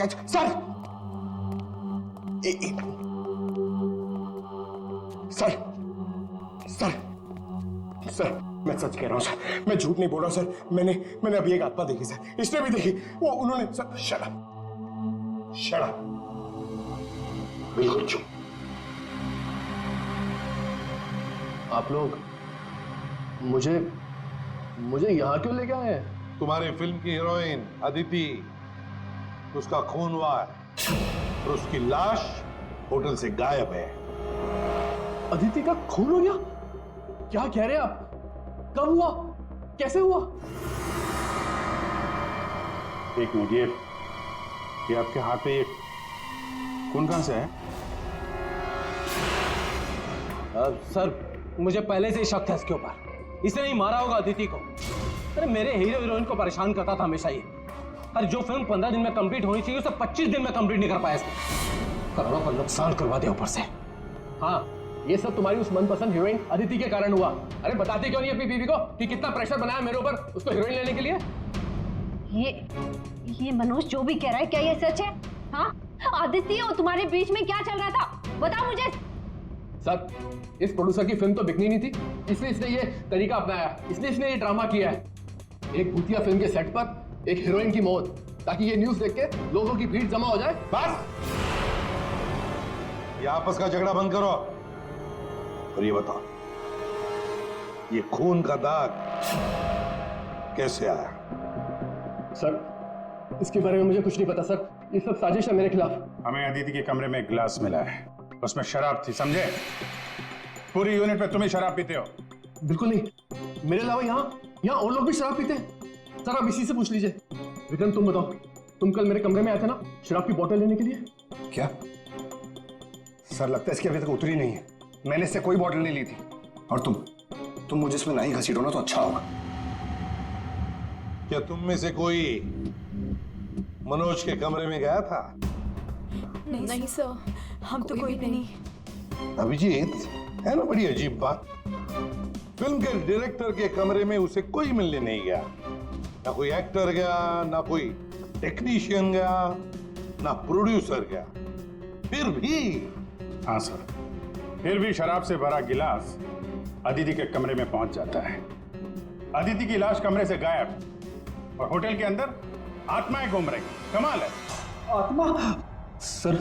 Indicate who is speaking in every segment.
Speaker 1: Sir sir sir sir मैं सच कह रहा हूं सर, मैं झूठ नहीं बोल रहा हूं सर। मैंने अभी एक आत्मा देखी सर, इसने भी देखी। वो उन्होंने सर शट बिल्कुल चुप।
Speaker 2: आप लोग मुझे यहाँ क्यों लेके आए हैं?
Speaker 3: तुम्हारी फिल्म की हीरोइन अदिति, उसका खून हुआ है और उसकी लाश होटल से गायब है।
Speaker 2: अदिति का खून हो गया? क्या कह रहे हैं आप? कब हुआ? कैसे हुआ?
Speaker 4: एक मिनट, ये आपके हाथ पे ये खून कहां से है?
Speaker 5: सर मुझे पहले से ही शक था इसके ऊपर, इसने नहीं मारा होगा अदिति को। अरे मेरे हीरो हीरोइन को परेशान करता था हमेशा ये। अरे जो फिल्म 15 दिन में कंप्लीट होनी चाहिए उसे 25 दिन में कंप्लीट नहीं कर पाया इसने। करोड़ों का नुकसान करवा दिया ऊपर से।
Speaker 2: हाँ, ये सब तुम्हारी उस मनपसंद हीरोइन अदिति के कारण हुआ। अरे बताते क्यों नहीं अपनी बीवी को कि कितना प्रेशर बनाया मेरे ऊपर उसको हीरोइन लेने के लिए?
Speaker 6: ये मनोज जो भी कह रहा है, क्या ये सच है? हाँ, आदित्य और तुम्हारे बीच में क्या चल रहा था, बताओ मुझे।
Speaker 2: सर, इस प्रोड्यूसर की फिल्म तो बिकनी नहीं थी, इसलिए इसने ये तरीका अपनाया, इसलिए इसने ये ड्रामा किया है। एक भूतिया फिल्म के सेट पर एक हीरोइन की मौत, ताकि ये न्यूज देख के लोगों की भीड़ जमा हो जाए।
Speaker 3: बस, ये आपस का झगड़ा बंद करो और ये बताओ, ये खून का दाग कैसे आया?
Speaker 2: सर, इसके बारे में मुझे कुछ नहीं पता सर, ये सब साजिश है मेरे खिलाफ।
Speaker 4: हमें अदिति के कमरे में एक गिलास मिला है, उसमें शराब थी, समझे? पूरी यूनिट में तुम ही शराब पीते हो।
Speaker 2: बिल्कुल नहीं, मेरे अलावा यहाँ और लोग भी शराब पीते हैं। सर आप इसी से पूछ लीजिए। विक्रम तुम बताओ, तुम कल मेरे कमरे में आए थे ना शराब की बोतल लेने के लिए?
Speaker 1: क्या सर, लगता है इसकी अभी तक उतरी नहीं है। मैंने इससे कोई बॉटल नहीं ली थी। और तुम मुझे इसमें नहीं घसीटो ना तो अच्छा होगा।
Speaker 3: क्या तुम में से कोई मनोज के कमरे में गया था?
Speaker 7: नहीं सर, हम तो कोई भी नहीं।
Speaker 3: अभिजीत, है ना बड़ी अजीब बात। फिल्म के डायरेक्टर के कमरे में उसे कोई मिलने नहीं गया, ना कोई एक्टर गया, ना कोई टेक्नीशियन गया, ना प्रोड्यूसर गया। फिर भी
Speaker 4: हाँ सर, फिर भी शराब से भरा गिलास अदिति के कमरे में पहुंच जाता है। अदिति की लाश कमरे से गायब और होटल के अंदर आत्माएं घूम रही। कमाल है।
Speaker 5: आत्मा? सर,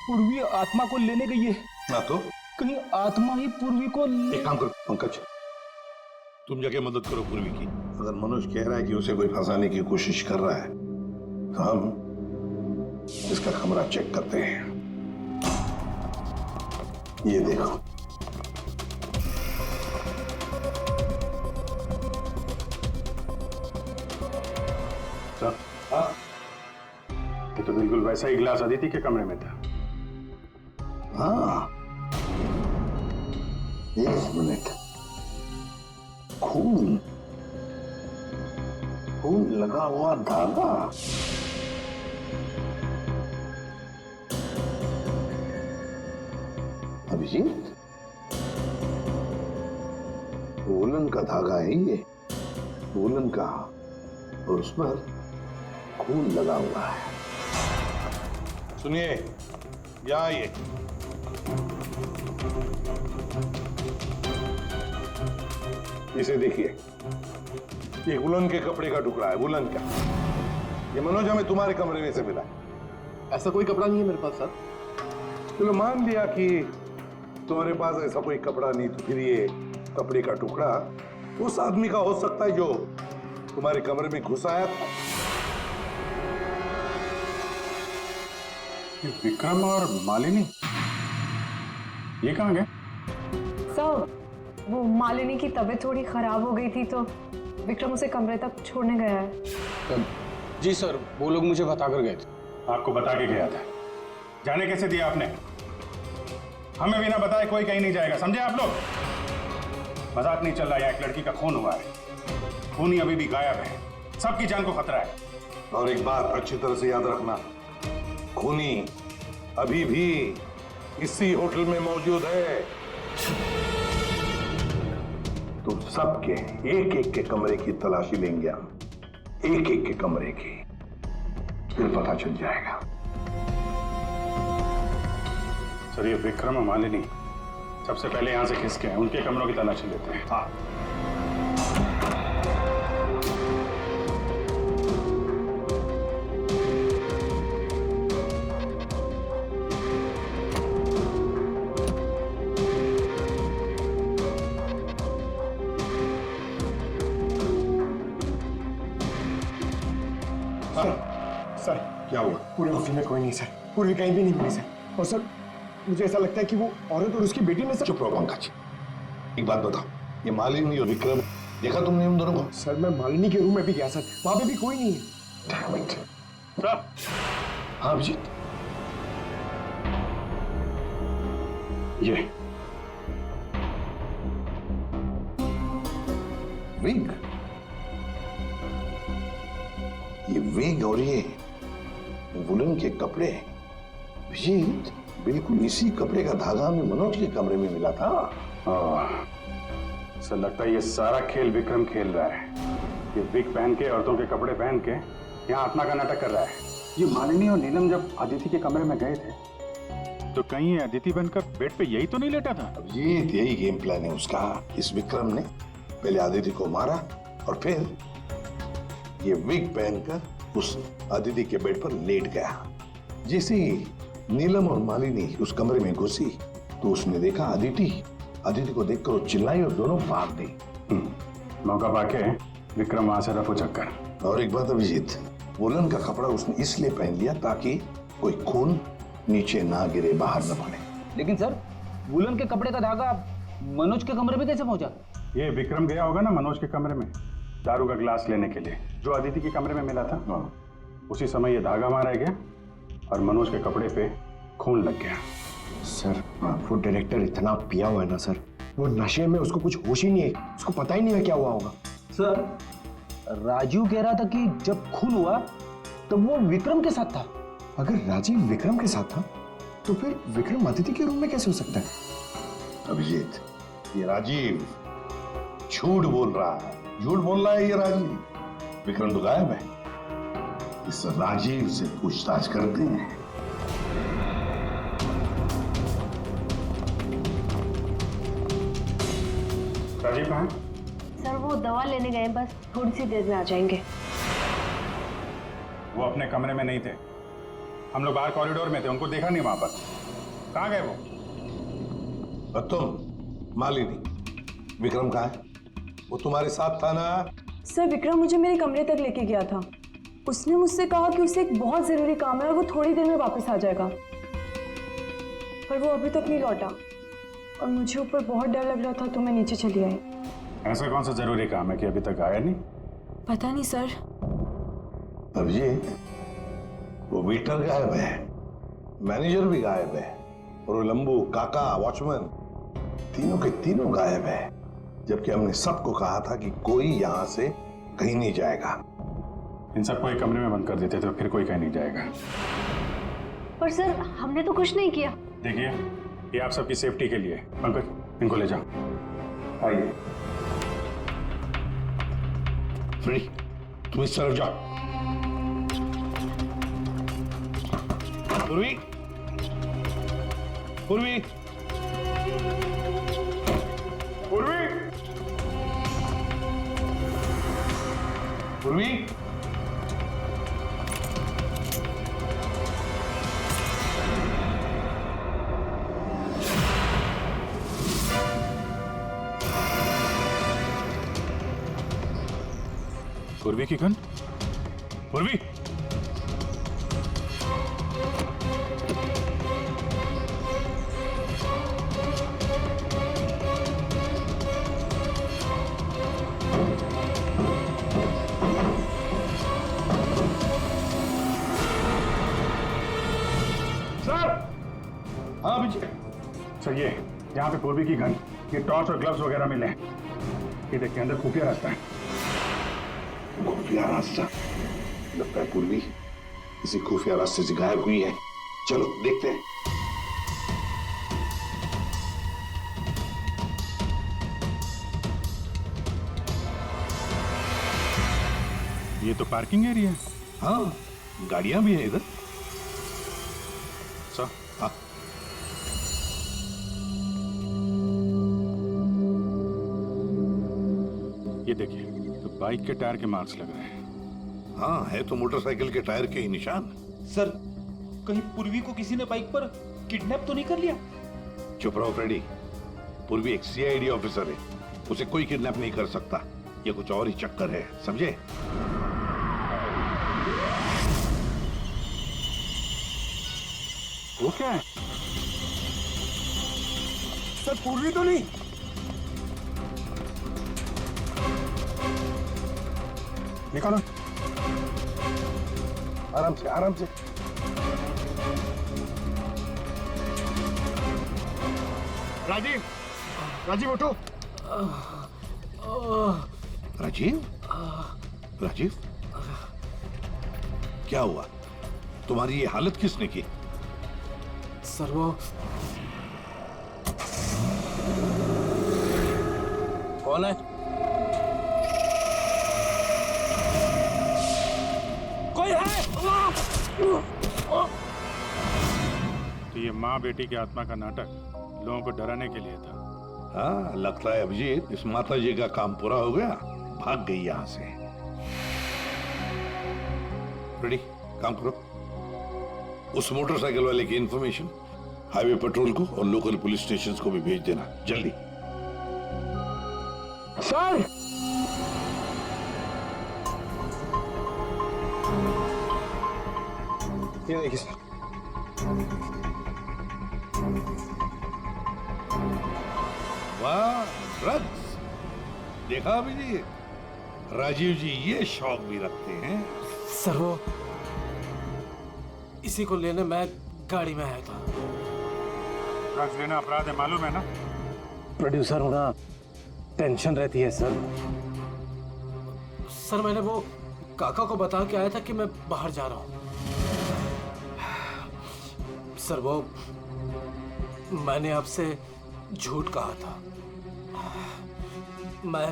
Speaker 5: पूर्वी आत्मा को लेने गई है।
Speaker 3: ना तो
Speaker 5: कहीं आत्मा ही पूर्वी को
Speaker 3: एक काम करो पंकज, तुम जाके मदद करो पूर्वी की। अगर मनोज कह रहा है कि उसे कोई फंसाने की कोशिश कर रहा है तो हम इसका कमरा चेक करते हैं। ये देखो,
Speaker 4: सर, ये तो बिल्कुल वैसा ही गिलास अदिति के कमरे में था।
Speaker 3: हाँ, एक मिनट, खून लगा हुआ धागा। अभिजीत, वूलन का धागा है ये, वूलन का, और उस पर खून लगा हुआ है। सुनिए, यहाँ आइए। इसे देखिए, ये वुलन के कपड़े का टुकड़ा है, वुलन का। ये मनोज हमें तुम्हारे कमरे में से मिला।
Speaker 2: ऐसा कोई कपड़ा नहीं है मेरे पास सर।
Speaker 3: चलो मान लिया कि तुम्हारे पास ऐसा कोई कपड़ा नहीं, तो फिर ये कपड़े का टुकड़ा उस आदमी का हो सकता है जो तुम्हारे कमरे में घुस आया था।
Speaker 4: विक्रम और मालिनी ये कहाँ गए?
Speaker 7: सर, वो मालिनी की तबीयत थोड़ी खराब हो गई थी तो विक्रम उसे कमरे तक छोड़ने गया है।
Speaker 5: जी सर, वो लोग मुझे बताकर गए थे।
Speaker 4: आपको बता के गया था? जाने कैसे दिया आपने? हमें बिना बताए कोई कहीं नहीं जाएगा, समझे आप लोग? मजाक नहीं चल रहा है, एक लड़की का खून हुआ है, खूनी अभी भी गायब है, सबकी जान को खतरा है।
Speaker 3: और एक बात अच्छी तरह से याद रखना, खूनी अभी भी इसी होटल में मौजूद है। तो सबके एक एक के कमरे की तलाशी लेंगे हम, एक एक के कमरे की। फिर पता चल जाएगा।
Speaker 4: सर ये विक्रम और मालिनी सबसे पहले यहाँ से खिसके हैं, उनके कमरों की तलाशी लेते हैं।
Speaker 3: हाँ,
Speaker 1: सर
Speaker 3: क्या हुआ?
Speaker 1: पूरे ऑफिस में कोई नहीं सर, पूरी कहीं भी नहीं मिली सर। और सर मुझे ऐसा लगता है कि वो औरत और उसकी बेटी ने सर।
Speaker 3: चुप रहो पंकज। एक बात बताओ, ये मालिनी और विक्रम देखा तुमने उन दोनों को?
Speaker 1: सर मैं मालिनी के रूम में भी गया सर, वहां पे भी कोई नहीं है।
Speaker 3: Damn it.
Speaker 4: सर
Speaker 3: हाँ अभिजीत,
Speaker 4: ये
Speaker 3: विग, ये विग और ये वुलन के कपड़े, अभिजीत बिल्कुल इसी कपड़े का धागा हमें मनोज के कमरे में मिला था।
Speaker 4: सर लगता है ये सारा खेल विक्रम खेल रहा है। ये विग पहन के, औरतों के कपड़े पहन के यहाँ आत्मा का नाटक कर रहा है। ये मालिनी और नीलम जब अदिति के कमरे में गए थे तो कहीं ये अदिति बनकर बेड पे यही तो नहीं लेटा था?
Speaker 3: अभिजीत यही गेम प्लान है उसका। इस विक्रम ने पहले अदिति को मारा और फिर ये विग पहनकर उस अदिति के बेड पर लेट गया। जैसे ही नीलम और मालिनी उस कमरे में घुसी तो उसने देखा अदिति को देखकर वो चिल्लाई और दोनों भाग गई।
Speaker 4: मौका पाके विक्रम वहां से रफू चक्कर।
Speaker 3: और एक बात अभिजीत, वुलन का कपड़ा उसने इसलिए पहन लिया ताकि कोई खून नीचे ना गिरे, बाहर न पड़े।
Speaker 5: लेकिन सर वुलन के कपड़े का धागा मनोज के कमरे में कैसे पहुंचा?
Speaker 4: ये विक्रम गया होगा ना मनोज के कमरे में दारू का ग्लास लेने के लिए, जो अदिति के कमरे में मिला था। उसी समय ये धागा मारा गया और मनोज के कपड़े पे खून लग गया।
Speaker 1: सर वो डायरेक्टर इतना पिया हुआ है ना सर, वो नशे में उसको कुछ होश ही नहीं है, उसको पता ही नहीं है क्या हुआ होगा।
Speaker 5: सर राजू कह रहा था कि जब खून हुआ तब वो विक्रम के साथ था।
Speaker 1: अगर राजीव विक्रम के साथ था तो फिर विक्रम अदिति के रूम में कैसे हो सकता है?
Speaker 3: अभिजीत ये राजीव झूठ बोल रहा है, झूठ बोल रहा है ये राजीव। विक्रम तो गायब है। इस राजीव से पूछताछ करते हैं।
Speaker 4: राजीव कहाँ है?
Speaker 7: सर वो दवा लेने गए, बस थोड़ी सी देर में आ जाएंगे।
Speaker 4: वो अपने कमरे में नहीं थे, हम लोग बाहर कॉरिडोर में थे, उनको देखा नहीं वहां पर। कहाँ गए वो?
Speaker 3: और तुम मालिनी, विक्रम कहाँ है? वो तुम्हारे साथ था ना?
Speaker 8: सर विक्रम मुझे मेरे कमरे तक लेके गया था। उसने मुझसे कहा कि उसे एक बहुत जरूरी काम है और वो थोड़ी देर में वापस आ जाएगा, पर वो अभी तक नहीं लौटा और मुझे ऊपर बहुत डर लग रहा था तो मैं नीचे चली आई।
Speaker 4: ऐसा कौन सा जरूरी काम है कि अभी तक आया नहीं?
Speaker 8: पता नहीं सर।
Speaker 3: अभिजीत वो वेटर गायब है, मैनेजर भी गायब है और वो लंबू, काका, वॉचमैन तीनों के तीनों गायब है। जबकि हमने सबको कहा था कि कोई यहाँ से कहीं नहीं जाएगा।
Speaker 4: इन सबको एक कमरे में बंद कर देते तो फिर कोई कहीं नहीं जाएगा।
Speaker 6: पर सर हमने तो कुछ नहीं किया।
Speaker 4: देखिए ये आप सबकी सेफ्टी के लिए। पंकज इनको ले जाओ। आइए।
Speaker 3: फ्री तुम इस तरफ जाओ। पूर्वी, पूर्वी,
Speaker 4: पूर्वी,
Speaker 3: पूर्वी,
Speaker 4: पूर्वी की गन। पूर्वी,
Speaker 3: हाँ अभिजीत।
Speaker 4: सर ये यहाँ पे पूर्वी की गन, ये टॉर्च और ग्लव्स वगैरह मिले हैं। ये देखिए अंदर खुफिया रास्ता है।
Speaker 3: खुफिया रास्ता? लगता है पूर्वी किसी खुफिया रास्ते से गायब हुई है। चलो देखते हैं।
Speaker 4: ये तो पार्किंग एरिया है।
Speaker 3: हाँ गाड़ियां भी हैं इधर।
Speaker 4: सर
Speaker 3: हाँ
Speaker 4: ये देखिए, तो बाइक के टायर के मार्क्स लग रहे हैं।
Speaker 3: हाँ, है तो मोटरसाइकिल के टायर के ही निशान।
Speaker 9: सर, कहीं पूर्वी को किसी ने बाइक पर किडनैप तो नहीं कर लिया?
Speaker 3: चुप रहो फ्रेडी। पूर्वी एक सीआईडी ऑफिसर है, उसे कोई किडनैप नहीं कर सकता। ये कुछ और ही चक्कर है, समझे?
Speaker 4: वो क्या है?
Speaker 1: सर पूर्वी तो नहीं? निकालो।
Speaker 3: आराम से, आराम से।
Speaker 1: राजीव, राजीव उठो।
Speaker 3: राजीव, राजीव, क्या हुआ? तुम्हारी ये हालत किसने की?
Speaker 5: सर वो कौन है? कोई है?
Speaker 4: तो ये माँ बेटी की आत्मा का नाटक लोगों को डराने के लिए था।
Speaker 3: हाँ, लगता है अभिजीत इस माता जी का काम पूरा हो गया, भाग गई यहां से। रेडी, काम करो। उस मोटरसाइकिल वाले की इंफॉर्मेशन हाईवे पेट्रोल को और लोकल पुलिस स्टेशंस को भी भेज देना, जल्दी।
Speaker 1: सर ये देखिए सर।
Speaker 3: वाह, ड्रग्स। देखा अभिजीत, राजीव जी ये शौक भी रखते हैं।
Speaker 5: सर वो इसी को लेने मैं गाड़ी में आया था।
Speaker 4: ड्रग्स लेना अपराध है, मालूम है ना?
Speaker 5: प्रोड्यूसर होना टेंशन रहती है सर। सर मैंने वो काका को बता के आया था कि मैं बाहर जा रहा हूँ। सर वो मैंने आपसे झूठ कहा था। मैं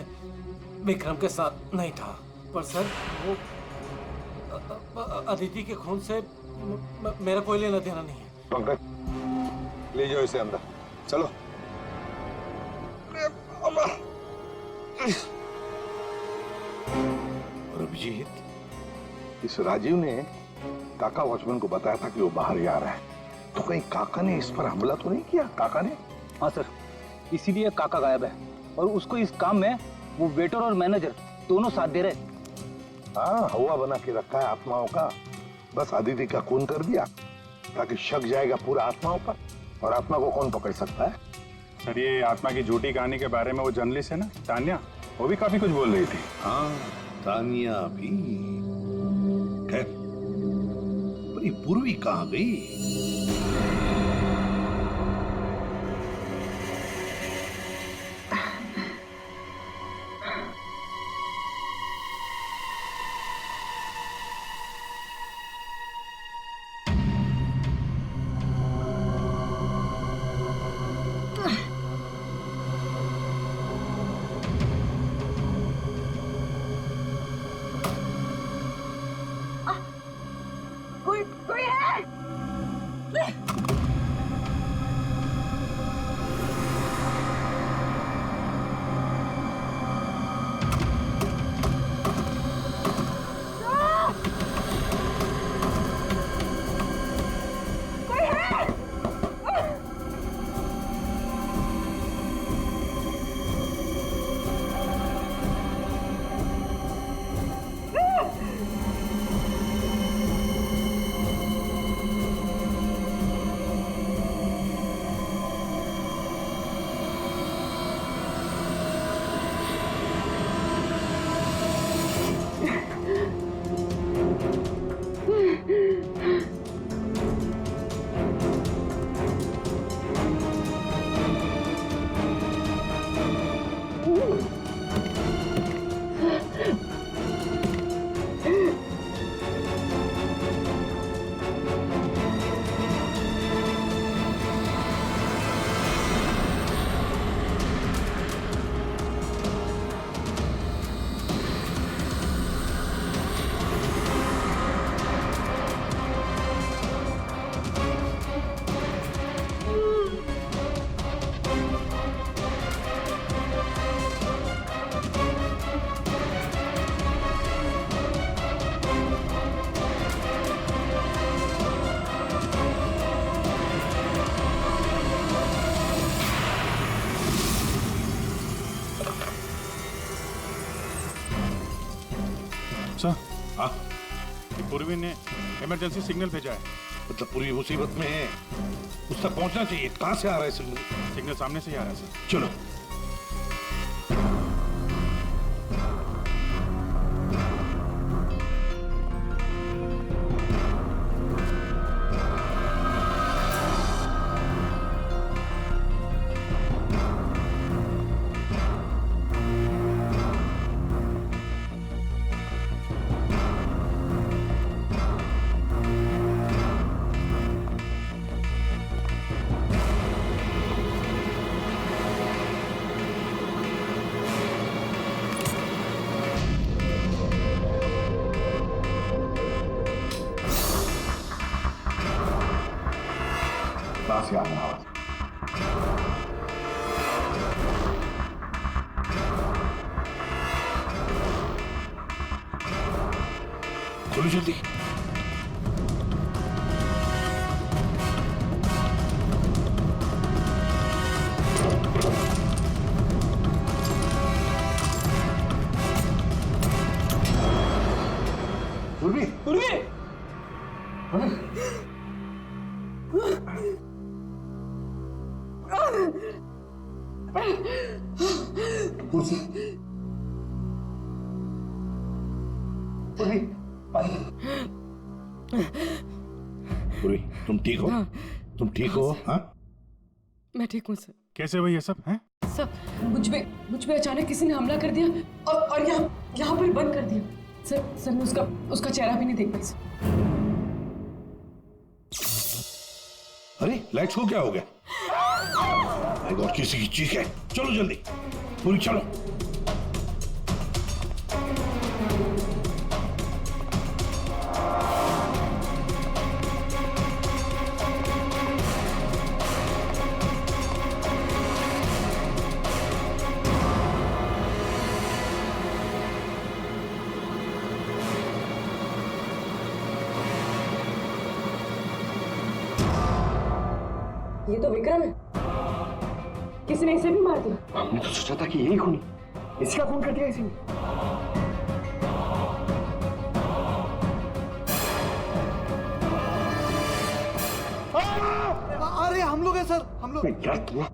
Speaker 5: विक्रम के साथ नहीं था, पर सर वो अदिति के खून से मेरा कोई लेना देना नहीं है।
Speaker 3: पंकज, ले जाओ इसे अंदर।
Speaker 1: चलो।
Speaker 3: और अभिजीत, इस राजीव ने काका वॉचमैन को बताया था कि वो बाहर जा रहा है, तो कहीं काका ने इस पर हमला तो नहीं किया? काका ने?
Speaker 10: हाँ सर, इसीलिए काका गायब है और उसको इस काम में वो वेटर और मैनेजर दोनों साथ दे रहे।
Speaker 3: हाँ, हवा बना के रखा है आत्माओं का। बस आदिति का खून कर दिया ताकि शक जाएगा पूरा आत्माओं पर, और आत्मा को कौन पकड़ सकता है?
Speaker 4: सर ये आत्मा की झूठी कहानी के बारे में वो जर्नलिस्ट है ना, तान्या, वो भी काफी कुछ बोल रही थी।
Speaker 3: हाँ, तानिया भी। खैर, पर ये पूर्वी कहाँ गई?
Speaker 6: कोई है?
Speaker 4: सर,
Speaker 3: हाँ
Speaker 4: ये पूर्वी ने इमरजेंसी सिग्नल भेजा है।
Speaker 3: मतलब पूरी मुसीबत में है, उस तक पहुंचना चाहिए। कहां से आ रहा है सिग्नल?
Speaker 4: सिग्नल सामने से ही आ रहा है सर।
Speaker 3: चलो।
Speaker 1: कहाँ से आ रहा आवाज?
Speaker 3: खोलो जल्दी।
Speaker 1: पूर्वी,
Speaker 5: पूर्वी,
Speaker 1: कुर्सी। पूर्वी,
Speaker 3: पूरी, तुम ठीक हो? तुम ठीक हो? हाँ?
Speaker 8: मैं ठीक हूँ सर।
Speaker 4: कैसे हुआ ये सब है?
Speaker 8: सर मुझ पे अचानक किसी ने हमला कर दिया और यहाँ पर बंद कर दिया। सर मैं उसका चेहरा भी नहीं देख पाई सर।
Speaker 3: अरे लाइट्स को क्या हो गया? My God, किसी की चीख है। चलो जल्दी, पूरी चलो।
Speaker 8: ये तो विक्रम है। किसी ने इसे भी मार दिया।
Speaker 1: हमने तो सोचा था कि यही खूनी, इसी का खून कर दिया इसी ने।
Speaker 9: अरे हम लोग हैं सर, हम लोग।
Speaker 1: क्या किया?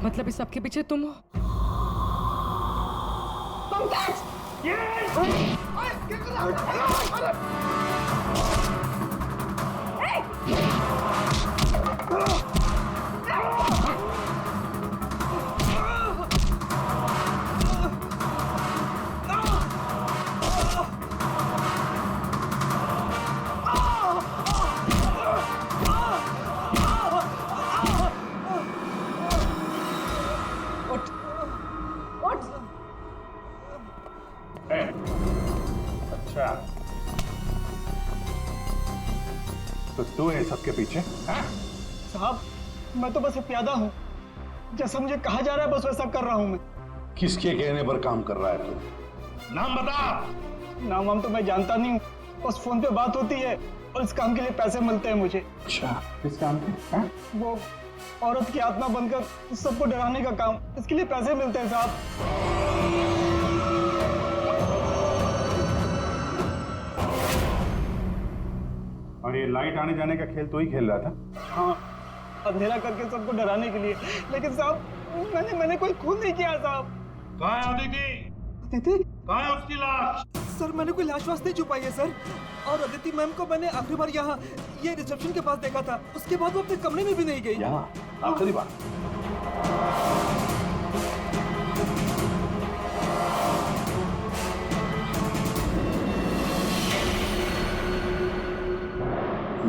Speaker 8: मतलब इस सबके पीछे तुम हो?
Speaker 4: अच्छा, तो तू है सबके पीछे? हाँ?
Speaker 9: साहब मैं तो बस एक प्यादा हूँ, जैसा मुझे कहा जा रहा है बस वैसा कर रहा हूँ मैं।
Speaker 3: किसके कहने पर काम कर रहा है तू? नाम बता।
Speaker 9: नाम वाम तो मैं जानता नहीं हूँ, बस फोन पे बात होती है और इस काम के लिए पैसे मिलते हैं मुझे।
Speaker 4: अच्छा, किस काम के? हाँ?
Speaker 9: वो औरत की आत्मा बनकर सबको डराने का काम, इसके लिए पैसे मिलते हैं साहब।
Speaker 4: और ये लाइट आने जाने का खेल तो ही खेल रहा था?
Speaker 9: हाँ, अंधेरा करके सबको डराने के लिए। लेकिन साहब मैंने कोई खून नहीं किया साहब।
Speaker 3: कहाँ है अदिति?
Speaker 9: अदिति?
Speaker 3: कहाँ है उसकी लाश?
Speaker 9: सर मैंने कोई लाश वाश नहीं छुपाई है सर। और अदिति मैम को मैंने आखिरी बार यहाँ ये रिसेप्शन के पास देखा था, उसके बाद वो अपने कमरे में भी नहीं गई।
Speaker 3: यहाँ आखिरी बार?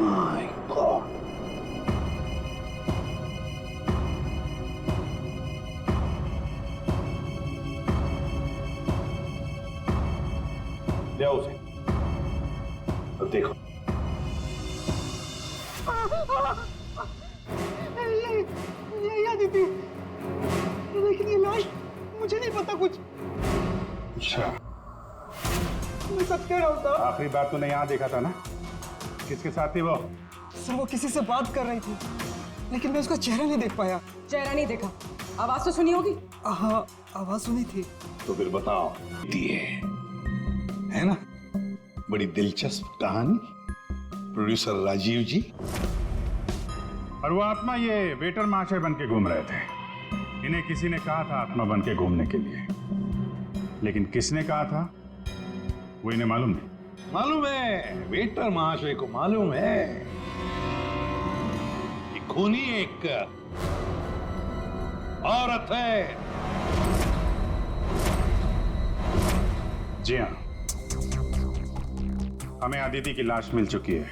Speaker 3: My God. ले आओ उसे। अब देखो।
Speaker 9: ये अदिति, लेकिन ये लाश मुझे नहीं पता कुछ।
Speaker 4: अच्छा,
Speaker 9: मैं सच कह रहा हूँ साहब।
Speaker 4: आखिरी बार तूने यहाँ देखा था ना? किसके साथ थी वो?
Speaker 9: सर वो किसी से बात कर रही थी। लेकिन मैं उसका चेहरा नहीं देख पाया।
Speaker 8: चेहरा नहीं देखा, आवाज तो सुनी होगी।
Speaker 9: हाँ, आवाज सुनी थी।
Speaker 3: तो फिर बताओ, दिए है ना बड़ी दिलचस्प कहानी प्रोड्यूसर राजीव जी।
Speaker 4: और वो आत्मा ये वेटर महाशय बन के घूम रहे थे। इन्हें किसी ने कहा था आत्मा बन के घूमने के लिए, लेकिन किसने कहा था वो इन्हें मालूम नहीं।
Speaker 3: मालूम है, वेटर महाशय को मालूम है कि खूनी एक औरत है।
Speaker 4: जी हाँ, हमें अदिति की लाश मिल चुकी है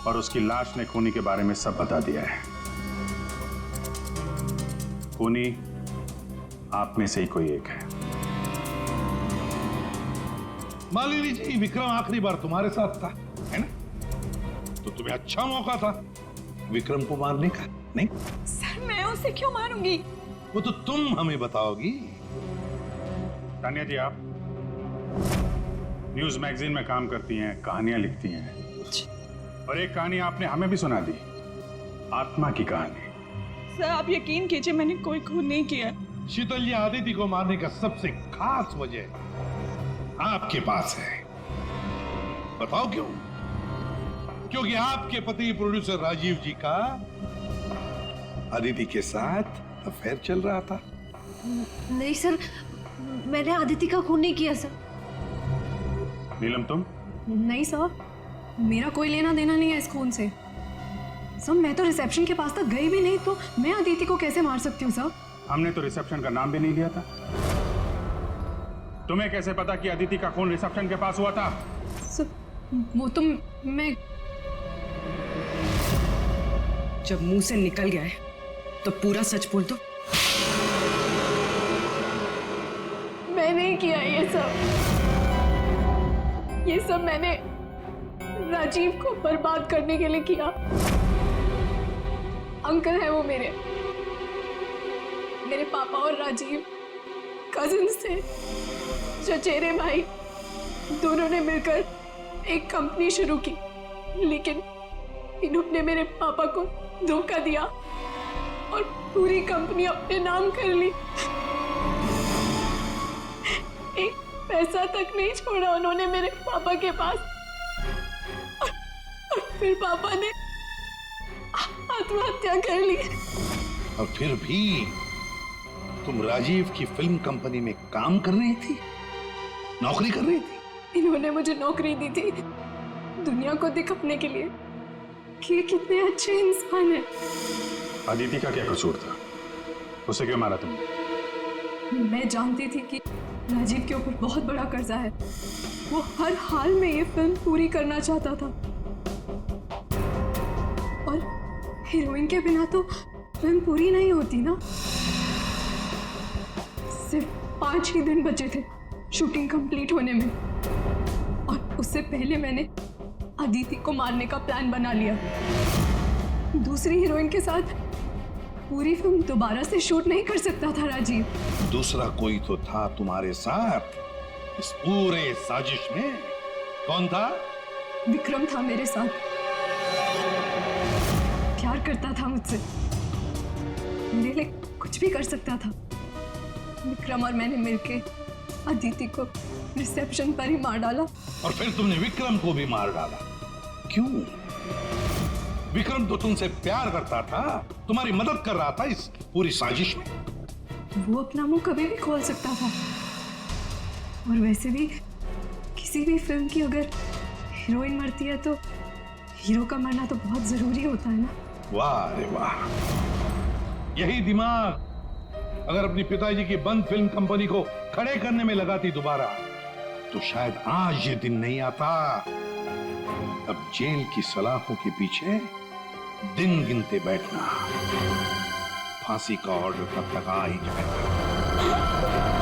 Speaker 4: और उसकी लाश ने खूनी के बारे में सब बता दिया है। खूनी आप में से ही कोई एक है।
Speaker 3: मालिनी जी, विक्रम आखिरी बार तुम्हारे साथ था, है ना? तो तुम्हें अच्छा मौका था विक्रम को मारने का, नहीं?
Speaker 8: सर मैं उसे क्यों मारूंगी?
Speaker 3: वो तो तुम हमें बताओगी।
Speaker 4: तानिया जी, आप न्यूज मैगजीन में काम करती हैं, कहानियां लिखती हैं, और एक कहानी आपने हमें भी सुना दी, आत्मा की कहानी।
Speaker 8: सर आप यकीन कीजिए, मैंने कोई खून नहीं किया।
Speaker 3: शीतल, ये आदिति को मारने का सबसे खास वजह आपके पास है। बताओ क्यों? क्योंकि आपके पति प्रोड्यूसर राजीव जी का आदिति के साथ अफेयर चल रहा था।
Speaker 6: नहीं सर, मैंने आदिति का खून नहीं किया सर।
Speaker 4: नीलम, तुम?
Speaker 7: नहीं सर, मेरा कोई लेना देना नहीं है इस खून से। सर मैं तो रिसेप्शन के पास तक गई भी नहीं, तो मैं अदिति को कैसे मार सकती हूँ सर?
Speaker 4: हमने तो रिसेप्शन का नाम भी नहीं लिया था। तुम्हें कैसे पता कि अदिति का खून रिसेप्शन के पास हुआ था?
Speaker 7: सर वो तो मैं
Speaker 8: जब मुंह से निकल गया है तो पूरा सच बोल दो।
Speaker 7: मैं नहीं किया ये सब मैंने राजीव को बर्बाद करने के लिए किया। अंकल है वो मेरे पापा और राजीव कजिन्स थे, चचेरे भाई। दोनों ने मिलकर एक कंपनी शुरू की, लेकिन इन्होंने मेरे पापा को धोखा दिया और पूरी कंपनी अपने नाम कर ली। एक पैसा तक नहीं छोड़ा उन्होंने मेरे पापा के पास। और फिर पापा ने आत्महत्या कर ली।
Speaker 3: और फिर भी तुम राजीव की फिल्म कंपनी में काम कर रही थी, नौकरी कर रही थी।
Speaker 7: इन्होंने मुझे नौकरी दी थी दुनिया को दिखाने के लिए कि ये कितने अच्छे इंसान हैं।
Speaker 4: अदिति का क्या कसूर था? उसे क्यों मारा तुमने?
Speaker 7: मैं जानती थी कि राजीव के ऊपर बहुत बड़ा कर्जा है। वो हर हाल में ये फिल्म पूरी करना चाहता था, और हीरोइन के बिना तो फिल्म पूरी नहीं होती ना। सिर्फ 5 ही दिन बचे थे शूटिंग कंप्लीट होने में, और उससे पहले मैंने अदिति को मारने का प्लान बना लिया। दूसरी हीरोइन के साथ पूरी फिल्म दोबारा से शूट नहीं कर सकता था राजीव।
Speaker 3: दूसरा कोई तो था तुम्हारे साथ इस पूरे साजिश में। कौन था?
Speaker 7: विक्रम था मेरे साथ। प्यार करता था मुझसे, मेरे लिए कुछ भी कर सकता था। विक्रम और मैंने मिलके अदिति को रिसेप्शन पर ही मार डाला।
Speaker 3: और फिर तुमने विक्रम को भी मार डाला। क्यों? विक्रम तो तुमसे प्यार करता था, तुम्हारी मदद कर रहा था इस पूरी साजिश में।
Speaker 7: वो अपना मुंह कभी भी खोल सकता था, और वैसे भी किसी भी फिल्म की अगर हीरोइन मरती है तो हीरो का मरना तो बहुत जरूरी होता है ना।
Speaker 3: वाह रे वाह, यही दिमाग अगर अपनी पिताजी की बंद फिल्म कंपनी को खड़े करने में लगाती दोबारा, तो शायद आज ये दिन नहीं आता। अब जेल की सलाखों के पीछे दिन गिनते बैठना, फांसी का ऑर्डर तब तक आ ही जाएगा।